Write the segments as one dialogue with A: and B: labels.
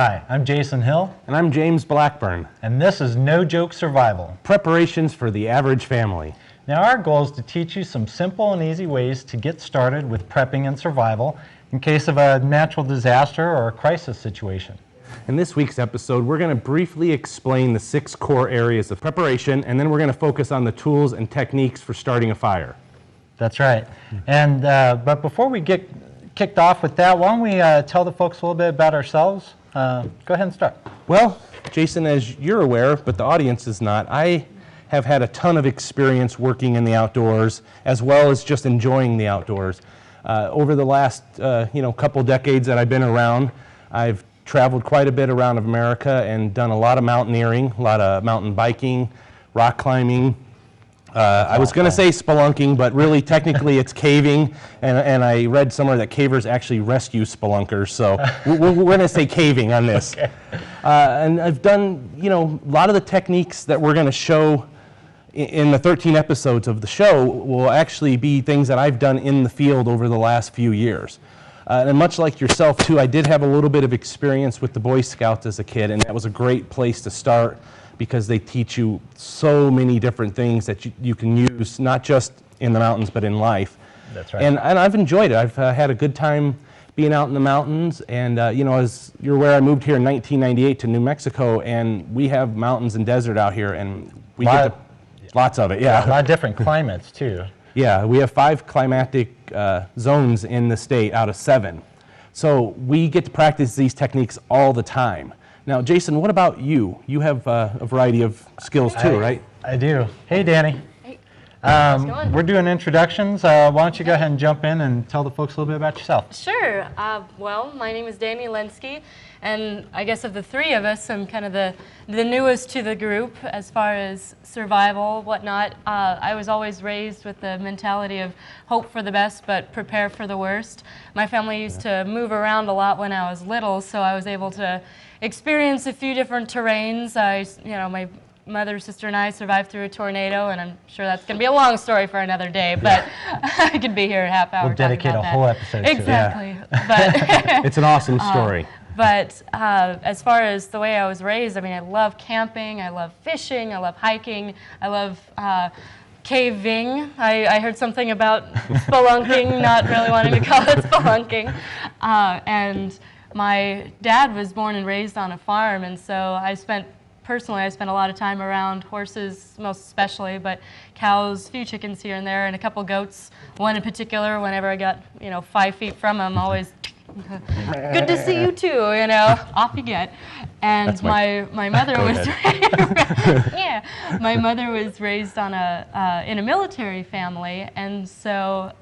A: Hi, I'm Jason Hill.
B: And I'm James Blackburn.
A: And this is No Joke Survival.
B: Preparations for the average family.
A: Now our goal is to teach you some simple and easy ways to get started with prepping and survival in case of a natural disaster or a crisis situation.
B: In this week's episode, we're going to briefly explain the 6 core areas of preparation, and then we're going to focus on the tools and techniques for starting a fire.
A: That's right. And but before we get kicked off with that, why don't we tell the folks a little bit about ourselves? Go ahead and start.
B: Well, Jason, as you're aware, but the audience is not, I have had a ton of experience working in the outdoors, as well as just enjoying the outdoors. Over the last couple decades that I've been around, I've traveled quite a bit around America and done a lot of mountaineering, a lot of mountain biking, rock climbing. I was going to say spelunking, but really technically it's caving, and I read somewhere that cavers actually rescue spelunkers, so we're going to say caving on this.
A: Okay.
B: And I've done, a lot of the techniques that we're going to show in the 13 episodes of the show will actually be things that I've done in the field over the last few years. And much like yourself, too, I did have a little bit of experience with the Boy Scouts as a kid, and that was a great place to start because they teach you so many different things that you can use, not just in the mountains, but in life.
A: That's right.
B: And I've enjoyed it. I've had a good time being out in the mountains, and as you're aware, I moved here in 1998 to New Mexico, and we have mountains and desert out here, and we get lots of it, yeah.
A: A lot of different climates, too.
B: Yeah, we have 5 climatic zones in the state out of 7. So we get to practice these techniques all the time. Now, Jason, what about you? You have a variety of skills too, right?
A: I do. Hey, Danny.
C: Hey, how's it going?
A: We're doing introductions. Why don't you go ahead and jump in and tell the folks a little bit about yourself?
C: Sure. Well, my name is Danny Lenski, and I guess of the 3 of us, I'm kind of the newest to the group as far as survival, whatnot. I was always raised with the mentality of hope for the best, but prepare for the worst. My family used to move around a lot when I was little, so I was able to experience a few different terrains. My mother, sister, and I survived through a tornado, and I'm sure that's going to be a long story for another day, but I could be here a half hour.
A: We'll dedicate a whole episode to it.
C: Exactly. But
B: it's an awesome story.
C: But as far as the way I was raised, I love camping, I love fishing, I love hiking, I love caving. I heard something about spelunking, not really wanting to call it spelunking. And my dad was born and raised on a farm, and so I spent a lot of time around horses, most especially, but cows, a few chickens here and there, and a couple goats. One in particular, whenever I got 5 feet from him, always good to see you too, off you get. And my mother was my mother was raised on in a military family, and so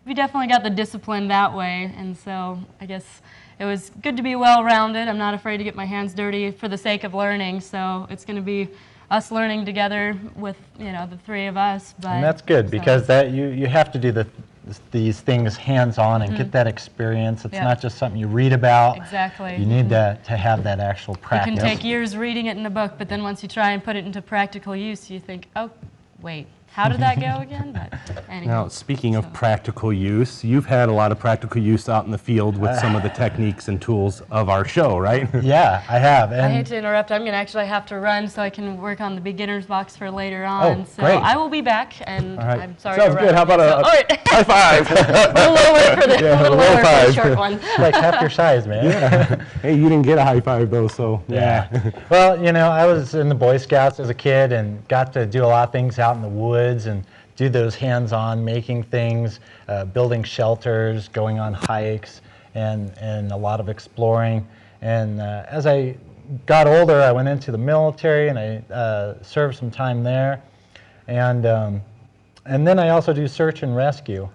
C: we definitely got the discipline that way, and so I guess it was good to be well-rounded. I'm not afraid to get my hands dirty for the sake of learning, so it's going to be us learning together with the 3 of us. But,
A: and that's good because you have to do these things hands-on and get that experience. It's not just something you read about.
C: Exactly.
A: You need to have that actual practice.
C: It can take years reading it in a book, but then once you try and put it into practical use, you think, oh, wait. How did that go again? But anyway.
B: Now, speaking of practical use, you've had a lot of practical use out in the field with some of the techniques and tools of our show, right?
A: Yeah, I have. And
C: I hate to interrupt. I'm going to actually have to run so I can work on the beginner's box for later on.
A: Oh,
C: so
A: great.
C: I will be back, and I'm sorry
B: Sounds
C: to
B: good.
C: run.
B: How about a high five?
C: A little lower for the short one.
A: Like half your size, man.
B: Yeah. Hey, you didn't get a high five, though, so
A: yeah. Well, I was in the Boy Scouts as a kid and got to do a lot of things out in the woods and do those hands-on making things, building shelters, going on hikes, and a lot of exploring. And as I got older, I went into the military and I served some time there. And then I also do search and rescue.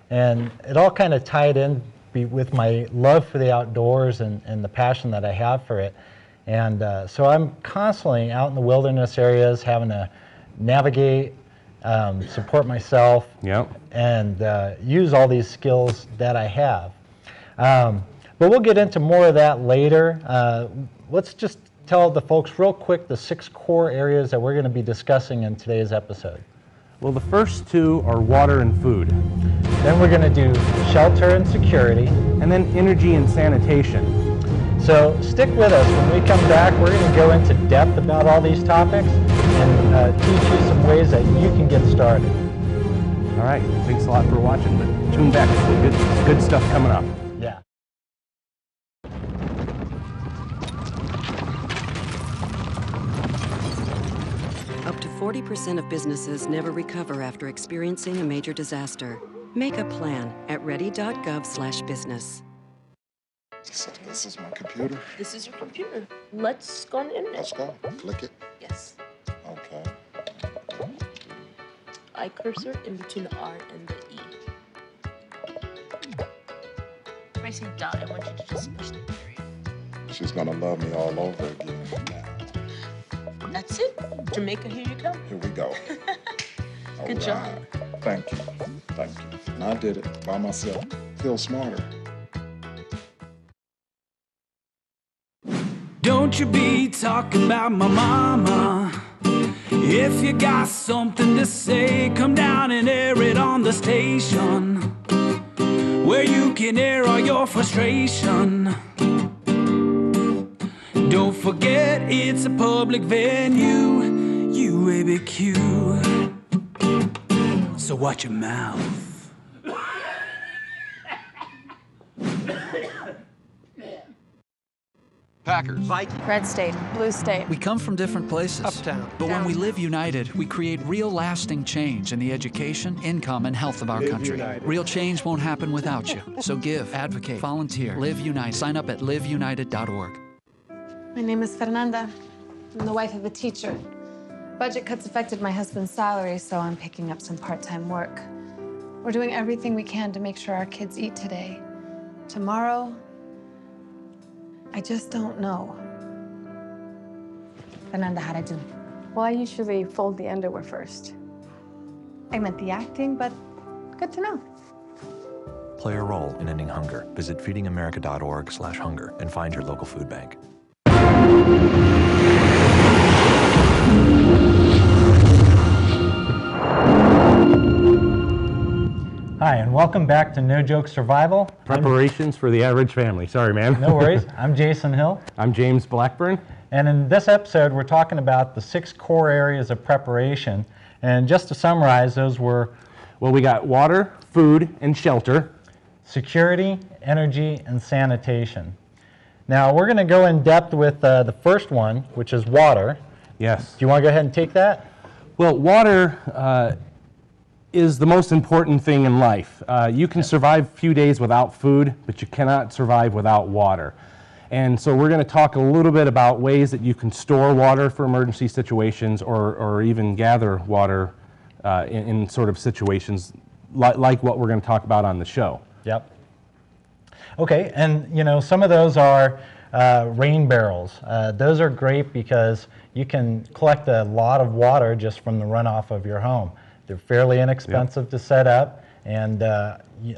A: And it all kind of tied in with my love for the outdoors and the passion that I have for it. And so I'm constantly out in the wilderness areas having to navigate, support myself, and use all these skills that I have. But we'll get into more of that later. Let's just tell the folks real quick the 6 core areas that we're going to be discussing in today's episode.
B: Well, the first 2 are water and food.
A: Then we're going to do shelter and security.
B: And then energy and sanitation.
A: So stick with us. When we come back, we're going to go into depth about all these topics and teach you some ways that you can get started.
B: All right, thanks a lot for watching, but tune back. Good stuff coming up.
A: Yeah.
D: Up to 40% of businesses never recover after experiencing a major disaster. Make a plan at ready.gov/business.
E: So this is my computer.
F: This is your computer. Let's go on the internet.
E: Let's go. Click it.
F: Yes.
E: Okay.
F: I cursor in between the R and the E. If I say dot, I want you to just push the period.
E: She's gonna love me all over again now.
F: That's it. Jamaica, here you come.
E: Here we go.
F: Good job.
E: Right. Thank you. Thank you. And I did it by myself. Feel smarter.
G: Don't you be talking about my mama. If you got something to say, come down and air it on the station, where you can air all your frustration. Don't forget it's a public venue, UABQ. So watch your mouth.
H: Packers.
I: Vikings.
J: Red State, Blue State.
H: We come from different places.
I: Uptown.
H: But when we live united, we create real lasting change in the education, income, and health of our country.
I: United.
H: Real change won't happen without you. So give, advocate, volunteer, live united. Sign up at liveunited.org.
J: My name is Fernanda. I'm the wife of a teacher. Budget cuts affected my husband's salary, so I'm picking up some part-time work. We're doing everything we can to make sure our kids eat today. Tomorrow, I just don't know. Fernanda, how'd I do?
I: Well, I usually fold the underwear first.
J: I meant the acting, but good to know.
K: Play a role in ending hunger. Visit feedingamerica.org/hunger and find your local food bank.
A: Hi, and welcome back to No Joke Survival.
B: Preparations for the average family. Sorry, man.
A: No worries. I'm Jason Hill.
B: I'm James Blackburn.
A: And in this episode, we're talking about the 6 core areas of preparation. And just to summarize, those were...
B: Well, we got water, food, and shelter.
A: Security, energy, and sanitation. Now, we're going to go in depth with the first one, which is water.
B: Yes.
A: Do you want to go ahead and take that?
B: Well, water is the most important thing in life. You can survive a few days without food, but you cannot survive without water. And so we're going to talk a little bit about ways that you can store water for emergency situations or even gather water in sort of situations like what we're going to talk about on the show.
A: Yep. Okay, and you know, some of those are rain barrels. Those are great because you can collect a lot of water just from the runoff of your home. They're fairly inexpensive to set up, and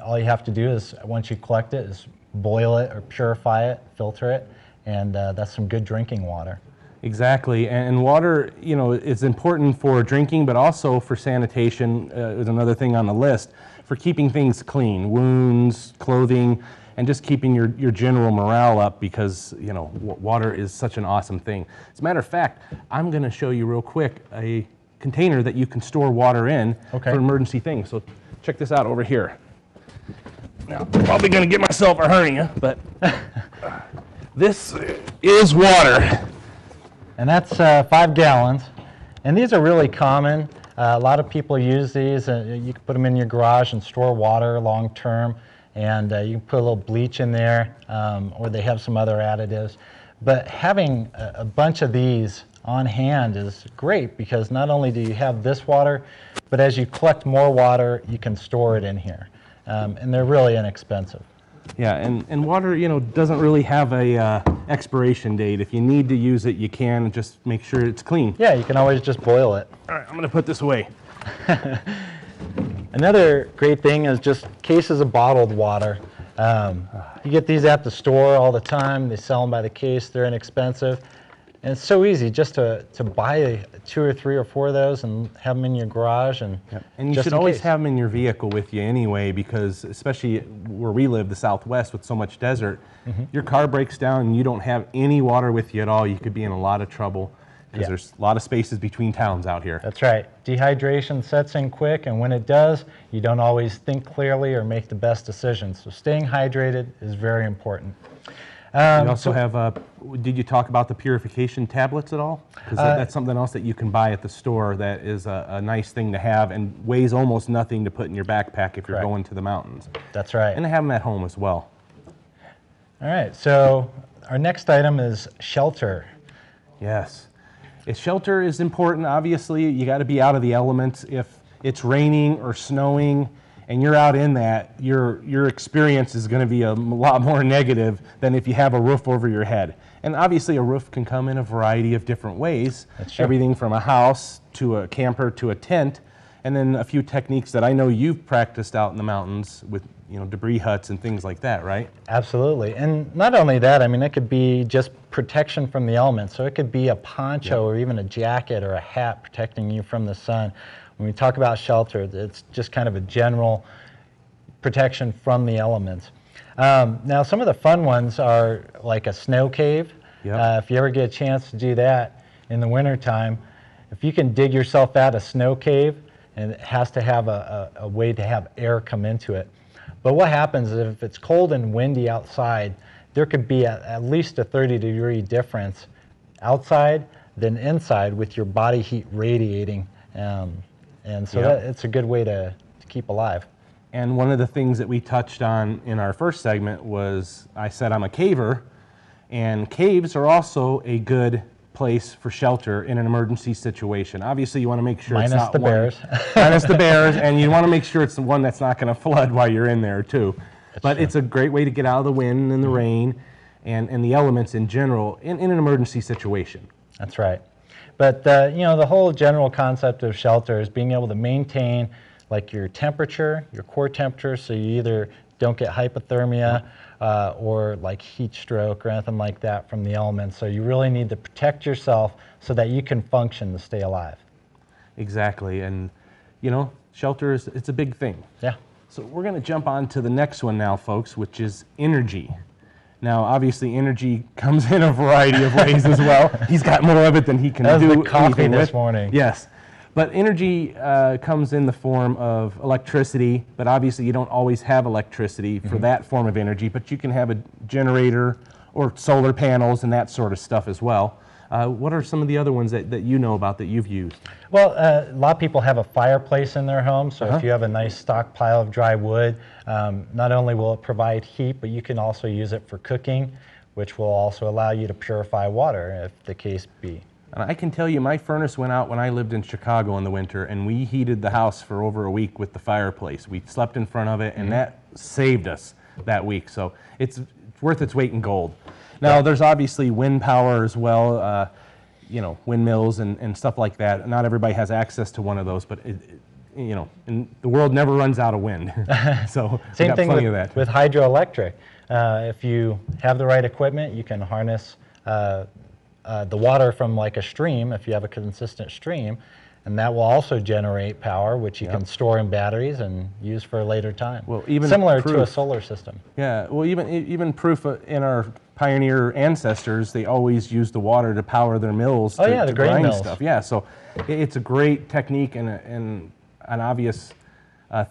A: all you have to do is, once you collect it, is boil it or purify it, filter it, and that's some good drinking water.
B: Exactly, and water, you know, is important for drinking, but also for sanitation is another thing on the list, for keeping things clean, wounds, clothing, and just keeping your general morale up because, you know, water is such an awesome thing. As a matter of fact, I'm going to show you real quick a container that you can store water in for emergency things. So check this out over here. Now, I'm probably going to get myself a hernia, but this is water.
A: And that's 5 gallons. And these are really common. A lot of people use these. You can put them in your garage and store water long term. And you can put a little bleach in there, or they have some other additives. But having a bunch of these on hand is great because not only do you have this water, but as you collect more water, you can store it in here. And they're really inexpensive.
B: Yeah, and water, you know, doesn't really have a expiration date. If you need to use it, you can. Just make sure it's clean.
A: Yeah, you can always just boil it.
B: All right, I'm going to put this away.
A: Another great thing is just cases of bottled water. You get these at the store all the time. They sell them by the case. They're inexpensive. And it's so easy just to buy 2 or 3 or 4 of those and have them in your garage. And,
B: and you
A: just
B: should
A: in
B: always
A: case.
B: have them in your vehicle with you anyway, because especially where we live, the Southwest, with so much desert, your car breaks down and you don't have any water with you at all, you could be in a lot of trouble, because there's a lot of spaces between towns out here.
A: That's right. Dehydration sets in quick, and when it does, you don't always think clearly or make the best decisions. So staying hydrated is very important.
B: We also have, did you talk about the purification tablets at all? Because that's something else that you can buy at the store that is a nice thing to have and weighs almost nothing to put in your backpack if you're going to the mountains.
A: That's right.
B: And have them at home as well.
A: All right, so our next item is shelter.
B: Yes. Shelter is important. Obviously, you got to be out of the elements. If it's raining or snowing, and you're out in that, your experience is going to be a lot more negative than if you have a roof over your head. And obviously a roof can come in a variety of different ways.
A: That's true.
B: Everything from a house to a camper to a tent, and then a few techniques that I know you've practiced out in the mountains with debris huts and things like that, right?
A: Absolutely. And not only that, I mean, it could be just protection from the elements. So it could be a poncho or even a jacket or a hat protecting you from the sun. When we talk about shelter, it's just kind of a general protection from the elements. Now, some of the fun ones are like a snow cave. If you ever get a chance to do that in the wintertime, if you can dig yourself out a snow cave, and it has to have a way to have air come into it. But what happens is if it's cold and windy outside, there could be at least a 30-degree difference outside than inside with your body heat radiating. And so it's a good way to keep alive.
B: And one of the things that we touched on in our first segment was, I said I'm a caver, and caves are also a good place for shelter in an emergency situation. Obviously, you want to make sure it's not
A: bears.
B: Minus the bears, and you want to make sure it's the one that's not going to flood while you're in there too. But it's a great way to get out of the wind and the rain and the elements in general in an emergency situation.
A: That's right. But the whole general concept of shelter is being able to maintain like your temperature, your core temperature, so you either don't get hypothermia or like heat stroke or anything like that from the elements. So you really need to protect yourself so that you can function to stay alive.
B: Exactly, and shelter it's a big thing.
A: Yeah.
B: So we're going to jump on to the next one now, folks, which is energy. Now, obviously, energy comes in a variety of ways as well. He's got more of it than he can do.
A: That was the coffee
B: anything
A: this
B: with.
A: morning.
B: Yes. But energy comes in the form of electricity, but obviously you don't always have electricity for that form of energy, but you can have a generator or solar panels and that sort of stuff as well. What are some of the other ones that you know about that you've used?
A: Well, a lot of people have a fireplace in their home, so if you have a nice stockpile of dry wood, not only will it provide heat, but you can also use it for cooking, which will also allow you to purify water, if the case be.
B: And I can tell you, my furnace went out when I lived in Chicago in the winter, and we heated the house for over a week with the fireplace. We slept in front of it, and that saved us that week. So it's worth its weight in gold. Now, there's obviously wind power as well, windmills and stuff like that. Not everybody has access to one of those, but and the world never runs out of wind. So
A: Same thing
B: plenty of that.
A: with hydroelectric. If you have the right equipment, you can harness the water from like a stream, if you have a consistent stream, and that will also generate power, which you can store in batteries and use for a later time.
B: Well, even
A: similar to a solar system.
B: Yeah, well, even proof in our pioneer ancestors, they always used the water to power their mills to
A: the grain
B: grind
A: mills.
B: stuff. Yeah, so it's a great technique and an obvious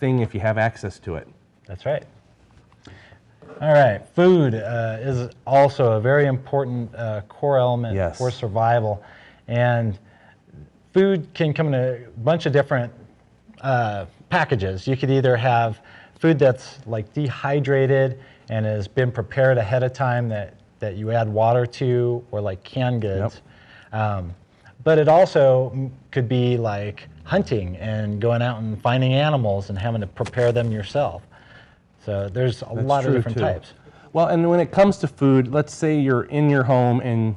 B: thing if you have access to it.
A: That's right. All right, food is also a very important core element for survival, and food can come in a bunch of different packages. You could either have food that's like dehydrated and has been prepared ahead of time that you add water to, or like canned goods. But it also could be like hunting and going out and finding animals and having to prepare them yourself. So there's a lot of different types.
B: Well, and when it comes to food, let's say you're in your home and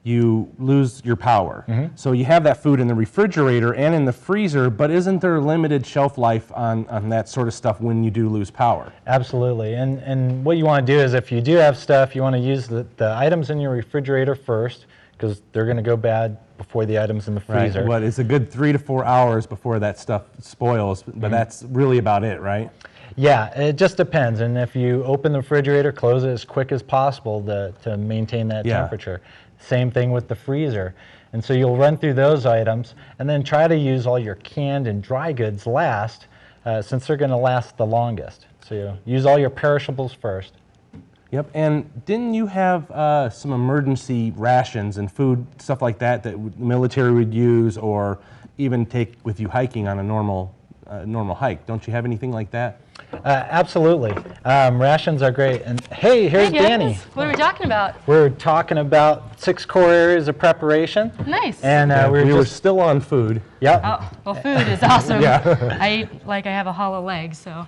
B: you lose your power. So you have that food in the refrigerator and in the freezer, but isn't there a limited shelf life on that sort of stuff when you do lose power?
A: Absolutely. And what you want to do is if you do have stuff, you want to use the items in your refrigerator first, because they're going to go bad before the items in the
B: Right.
A: freezer.
B: What, it's a good 3 to 4 hours before that stuff spoils, but that's really about it, right?
A: Yeah, it just depends. And if you open the refrigerator, close it as quick as possible to maintain that
B: Yeah.
A: temperature. Same thing with the freezer. And so you'll run through those items and then try to use all your canned and dry goods last, since they're going to last the longest. So you use all your perishables first.
B: Yep, and didn't you have some emergency rations and food, stuff like that, that the military would use or even take with you hiking on a normal hike? Don't you have anything like that?
A: Absolutely. Rations are great. And hey, here's
C: Hey, guys,
A: Danny.
C: what are we talking about?
A: We're talking about 6 core areas of preparation.
C: Nice.
A: And
B: we were still on food.
A: Yep.
C: Oh, well, food is awesome.
B: Yeah.
C: I eat like I have a hollow leg, so,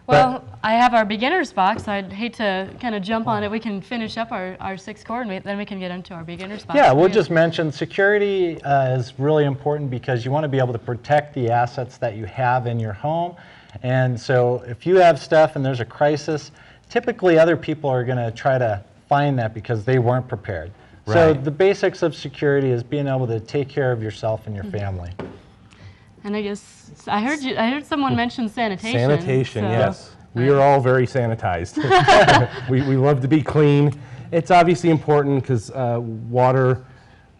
C: well, I have our beginner's box. I'd hate to kind of jump on it. We can finish up our 6 core, and then we can get into our beginner's box.
A: Yeah, we'll just mention security is really important because you want to be able to protect the assets that you have in your home. And so if you have stuff and there's a crisis, typically other people are going to try to find that because they weren't prepared.
B: Right.
A: So the basics of security is being able to take care of yourself and your family.
C: And I guess I heard someone mention sanitation.
B: Sanitation,
C: so-
B: yes. We are all very sanitized. we love to be clean. It's obviously important because water,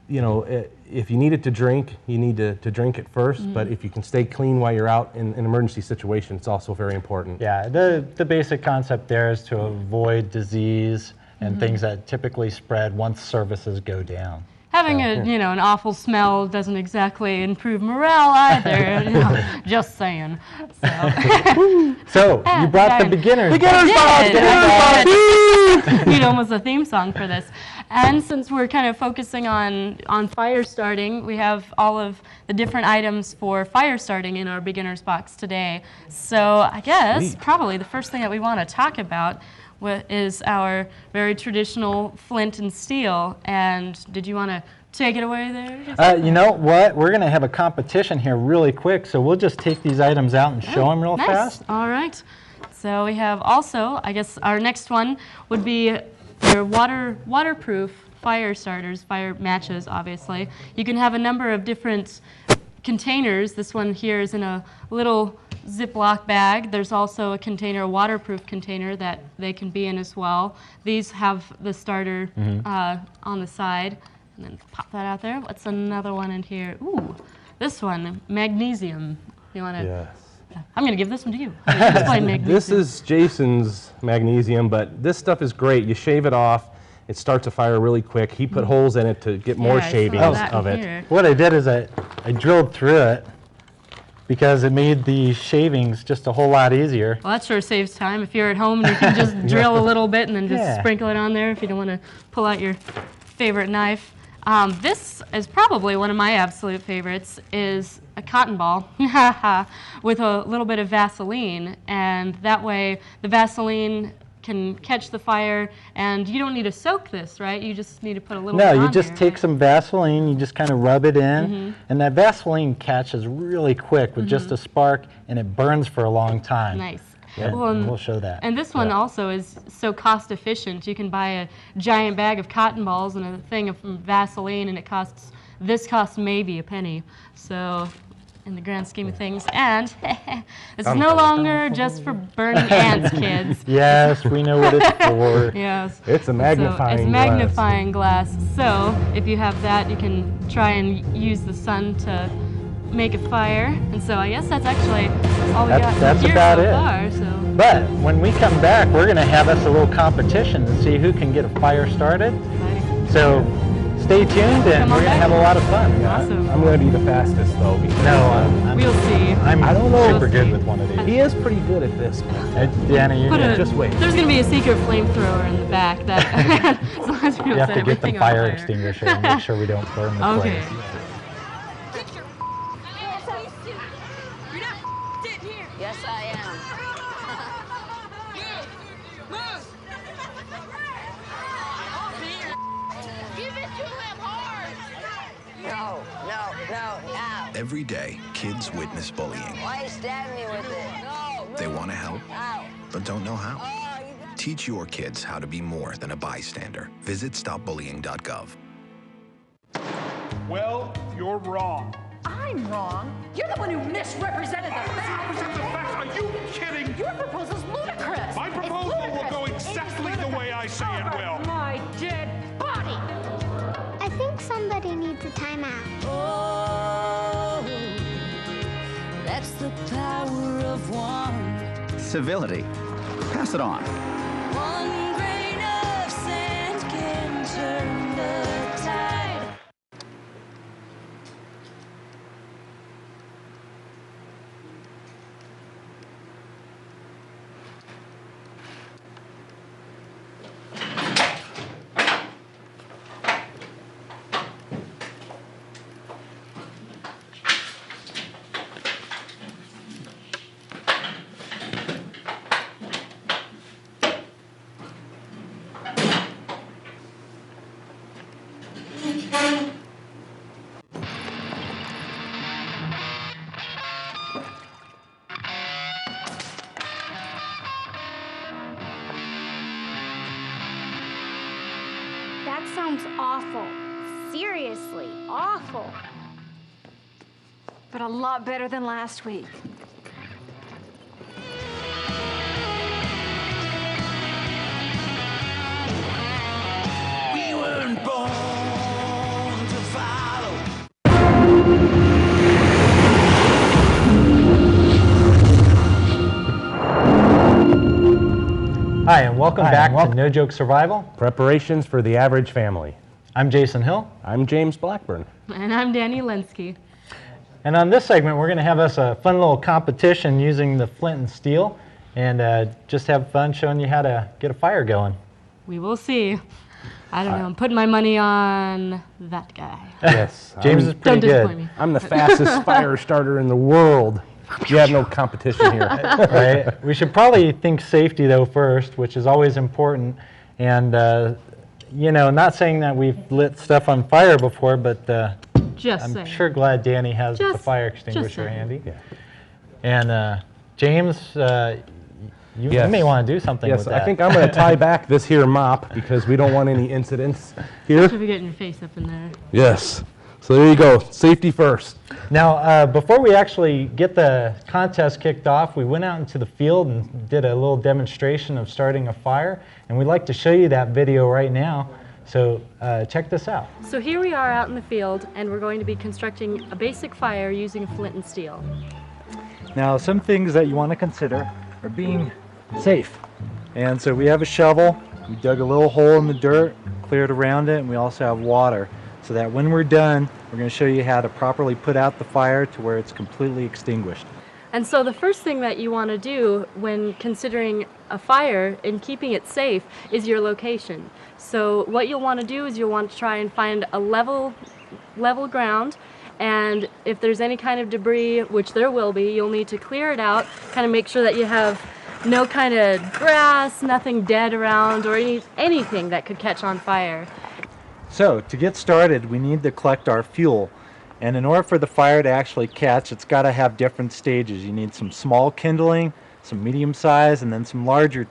B: you know, if you need it to drink, you need to drink it first. But if you can stay clean while you're out in an emergency situation, it's also very important.
A: Yeah, the basic concept there is to avoid disease and things that typically spread once services go down.
C: Having an awful smell doesn't exactly improve morale either. Just saying.
A: So you brought the beginners.
C: Need almost a theme song for this. And since we're kind of focusing on fire starting, we have all of the different items for fire starting in our beginner's box today. So I guess probably the first thing that we want to talk about is our very traditional flint and steel. And did you want to take it away there?
A: You know what? We're going to have a competition here really quick, so we'll just take these items out and show them real fast.
C: All right. So we have also, I guess our next one would be your waterproof fire starters, fire matches, obviously. You can have a number of different containers. This one here is in a little Ziploc bag. There's also a waterproof container that they can be in as well. These have the starter on the side. And then pop that out there. What's another one in here? Ooh, this one, magnesium. You want to?
B: Yes.
C: I'm going to give this one to you. Explain magnesium.
B: This is Jason's magnesium, but this stuff is great. You shave it off. It starts a fire really quick. He put holes in it to get more shavings of it.
A: What I did is I drilled through it because it made the shavings just a whole lot easier.
C: Well, that sure saves time. If you're at home, you can just drill a little bit and then just sprinkle it on there if you don't want to pull out your favorite knife. This is probably one of my absolute favorites, is a cotton ball with a little bit of Vaseline, and that way the Vaseline can catch the fire, and you don't need to soak this, right? You just need to put a little bit on
A: No, you just
C: there,
A: take some Vaseline, you just kind of rub it in, and that Vaseline catches really quick with just a spark, and it burns for a long time.
C: Nice.
A: Yeah,
C: Well,
A: we'll show that.
C: And this one also is so cost efficient. You can buy a giant bag of cotton balls and a thing of Vaseline, and this costs maybe a penny. So, in the grand scheme of things, and it's no longer just for burning ants, kids.
A: Yes, we know what it's for.
C: Yes.
B: It's a magnifying
C: It's
B: glass.
C: magnifying glass. So, if you have that, you can try and use the sun to make a fire. And so I guess that's actually all we got
A: That's
C: here
A: about
C: so
A: it.
C: far. So.
A: But when we come back, we're going to have us a little competition to see who can get a fire started. So stay tuned, and we're going to have a lot of fun.
C: Awesome.
B: I'm going to be the fastest, though. Because
C: We'll see.
A: I
B: don't know.
A: super good with one of these.
B: He is pretty good at this.
A: Danny,
B: just wait.
C: There's going to be a secret flamethrower in the back that as long as we don't
A: You have
C: set
A: to get the
C: everything on
A: fire extinguisher and make sure we don't burn the
C: Okay.
A: place.
F: Yes, I am. Give it to him hard. No.
L: Every day, kids witness bullying.
F: Why you stab me with it? No.
L: They want to help,
F: Ow.
L: but don't know how. Teach your kids how to be more than a bystander. Visit stopbullying.gov.
M: Well, you're wrong.
F: I'm wrong. You're the one who misrepresented the facts.
M: Are you kidding?
F: Your proposal's ludicrous.
M: My proposal will go exactly the way I say it will.
F: My dead body.
N: I think somebody needs a timeout.
O: Oh, that's the power of one.
P: Civility. Pass it on.
O: One grain of sand can turn the tide.
N: That sounds awful. Seriously, awful.
J: But a lot better than last week.
O: We weren't born to follow.
A: Hi, and welcome back to No Joke Survival.
B: Preparations for the average family.
A: I'm Jason Hill.
B: I'm James Blackburn.
C: And I'm Danny Linsky.
A: And on this segment, we're going to have us a fun little competition using the flint and steel and just have fun showing you how to get a fire going.
C: We will see. I don't know. I'm putting my money on that guy.
B: Yes.
A: James is pretty
C: Don't disappoint
A: good.
C: me.
B: I'm the fastest fire starter in the world. You have no competition here.
A: Right. We should probably think safety, though, first, which is always important. And, you know, not saying that we've lit stuff on fire before, but
C: Just
A: I'm
C: saying.
A: sure glad Danny has the
C: Just-
A: fire
C: just
A: extinguisher
C: saying.
A: handy. Yeah. And James, you
B: Yes.
A: may want to do something with that.
B: I think I'm going to tie back this here mop because we don't want any incidents here.
C: Should be getting your face up in there.
B: Yes. So there you go. Safety first.
A: Now, before we actually get the contest kicked off, we went out into the field and did a little demonstration of starting a fire, and we'd like to show you that video right now. So check this out.
C: So here we are out in the field, and we're going to be constructing a basic fire using flint and steel.
A: Now, some things that you want to consider are being safe. And so we have a shovel, we dug a little hole in the dirt, cleared around it, and we also have water. So that when we're done, we're going to show you how to properly put out the fire to where it's completely extinguished.
C: And so the first thing that you want to do when considering a fire and keeping it safe is your location. So what you'll want to do is you'll want to try and find a level ground, and if there's any kind of debris, which there will be, you'll need to clear it out, kind of make sure that you have no kind of grass, nothing dead around, or anything that could catch on fire.
A: So to get started, we need to collect our fuel. And in order for the fire to actually catch, it's got to have different stages. You need some small kindling, some medium size, and then some larger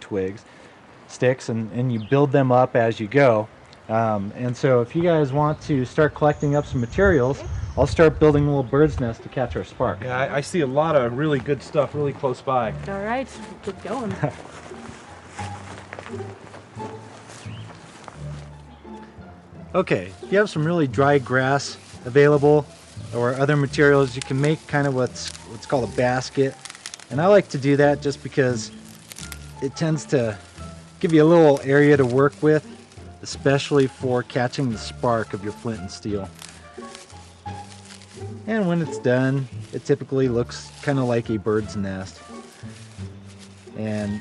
A: sticks, and you build them up as you go. And so if you guys want to start collecting up some materials, I'll start building a little bird's nest to catch our spark.
B: Yeah, I see a lot of really good stuff really close by.
C: All right, get going.
A: Okay, if you have some really dry grass available or other materials, you can make kind of what's called a basket. And I like to do that just because it tends to give you a little area to work with, especially for catching the spark of your flint and steel. And when it's done, it typically looks kind of like a bird's nest. And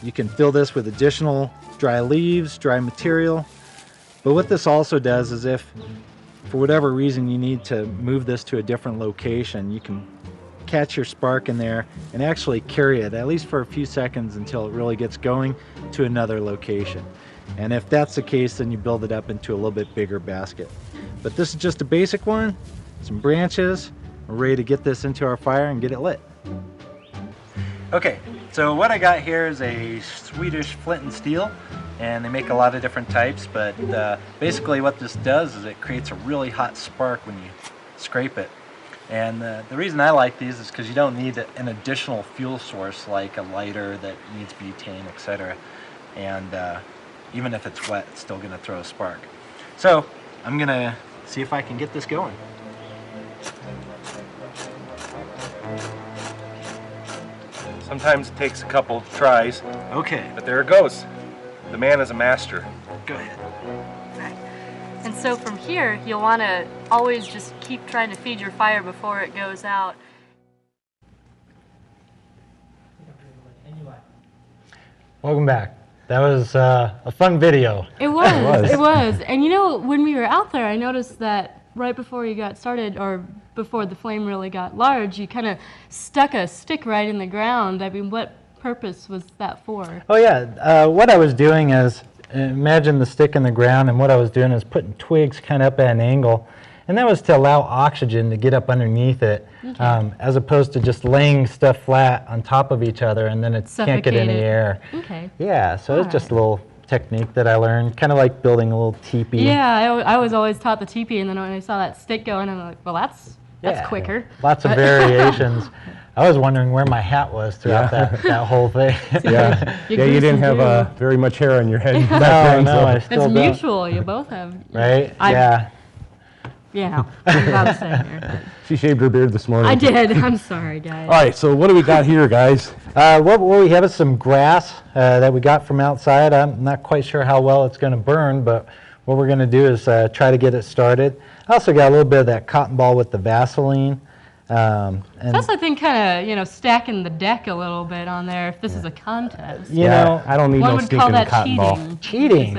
A: you can fill this with additional dry leaves, dry material. But what this also does is if, for whatever reason, you need to move this to a different location, you can catch your spark in there and actually carry it, at least for a few seconds until it really gets going, to another location. And if that's the case, then you build it up into a little bit bigger basket. But this is just a basic one, some branches. We're ready to get this into our fire and get it lit. Okay, so what I got here is a Swedish flint and steel. and they make a lot of different types, but basically what this does is it creates a really hot spark when you scrape it. And the reason I like these is because you don't need an additional fuel source like a lighter that needs butane, etc. And even if it's wet, it's still going to throw a spark. So I'm going to see if I can get this going.
B: Sometimes it takes a couple tries.
A: Okay.
B: But there it goes. The man is a master.
A: Go ahead.
C: And so from here, you'll want to always just keep trying to feed your fire before it goes out.
A: Welcome back. That was a fun video.
C: It was. It was. And you know, when we were out there, I noticed that right before you got started, or before the flame really got large, you kind of stuck a stick right in the ground. I mean, what purpose was that for?
A: Oh yeah, what I was doing is, imagine the stick in the ground, and what I was doing is putting twigs kind of up at an angle, and that was to allow oxygen to get up underneath it, as opposed to just laying stuff flat on top of each other and then it can't get any air.
C: Okay.
A: Yeah, so it's just a little technique that I learned, kind of like building a little teepee.
C: Yeah, I was always taught the teepee, and then when I saw that stick going, I'm like, well, that's quicker.
A: Lots of variations. I was wondering where my hat was throughout that whole thing.
B: Yeah, you didn't have very much hair on your head.
A: No, I still don't.
C: It's mutual. You both have.
A: Right? Yeah.
C: Yeah. I'm about to say here.
B: She shaved her beard this morning.
C: I did. I'm sorry, guys.
B: All right, so what do we got here, guys?
A: What we have is some grass that we got from outside. I'm not quite sure how well it's going to burn, but what we're going to do is try to get it started. I also got a little bit of that cotton ball with the Vaseline.
C: And that's, I think, kind of, stacking the deck a little bit on there if this is a contest.
B: You know, I don't need no stinking cotton ball.
A: Cheating.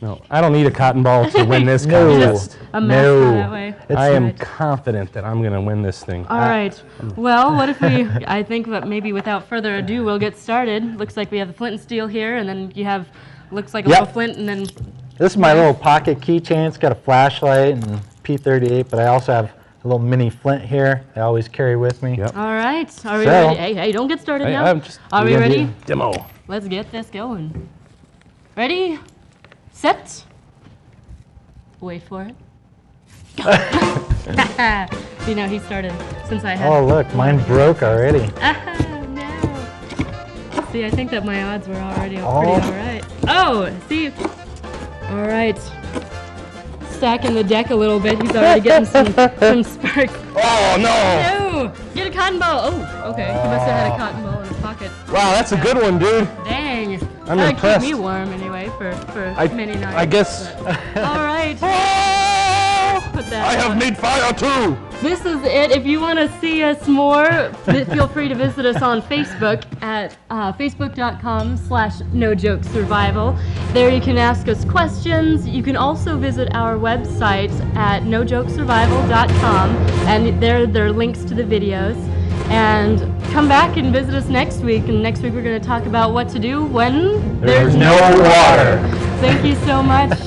B: No, I don't need a cotton ball to win this contest.
C: No.
B: I am confident that I'm going to win this thing.
C: All right. Well, what if I think that maybe without further ado, we'll get started. Looks like we have the flint and steel here, and then you have, looks like a little flint, and then...
A: This is my little pocket keychain. It's got a flashlight and P38, but I also have a little mini flint here I always carry with me.
C: Yep. All right. Are we ready? Hey, don't get started now. Are we ready?
B: Demo.
C: Let's get this going. Ready, set, wait for it. You know, he started since I had...
A: Oh, look, mine broke already.
C: No. See, I think that my odds were already pretty all right. Oh, see. All right. Stacking the deck a little bit. He's already getting some spark.
B: Oh, no!
C: No! Get a cotton ball. Oh, okay. He must have had a cotton ball in his pocket.
B: Wow, that's a good one, dude.
C: Dang.
B: I'm
C: That'd
B: impressed.
C: keep me warm anyway for many nights.
B: I guess.
C: All right. Put that
B: I have made fire too.
C: This is it. If you want to see us more, feel free to visit us on Facebook at facebook.com/NoJokesSurvival. There you can ask us questions. You can also visit our website at nojokesurvival.com, and there are links to the videos. And come back and visit us next week. And next week we're going to talk about what to do when there's no water. Thank you so much.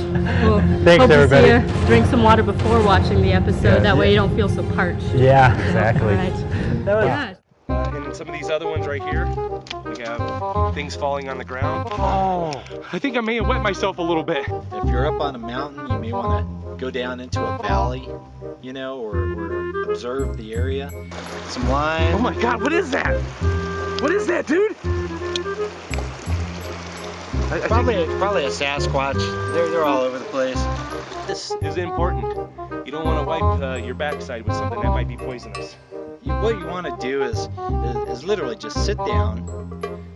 C: We'll
A: Thanks, everybody.
C: To see you drink some water before watching the episode. That way you don't feel so parched.
A: Yeah,
B: exactly.
C: All right.
B: And some of these other ones right here, we have things falling on the ground. Oh, I think I may have wet myself a little bit.
Q: If you're up on a mountain, you may want to go down into a valley, you know, or observe the area. Some lime.
B: Oh my God, what is that? What is that, dude?
Q: Probably a Sasquatch. They're all over the place.
B: This is important. You don't want to wipe your backside with something that might be poisonous.
Q: What you want to do is literally just sit down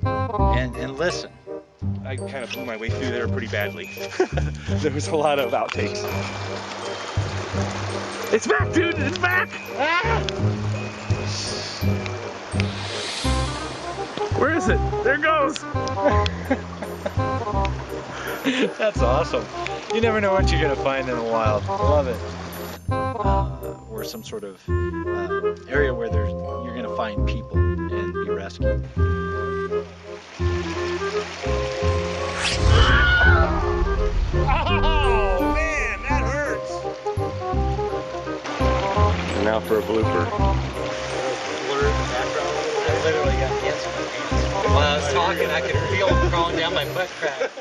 Q: and listen.
B: I kind of blew my way through there pretty badly. There was a lot of outtakes. It's back, dude! It's back! Ah! Where is it? There it goes!
Q: That's awesome. You never know what you're going to find in the wild. I love it. Or some sort of area where you're going to find people and be rescued.
B: Oh, man, that hurts! And now for a blooper.
Q: I literally got ants in my pants. While I was talking, I could feel them crawling down my butt crack.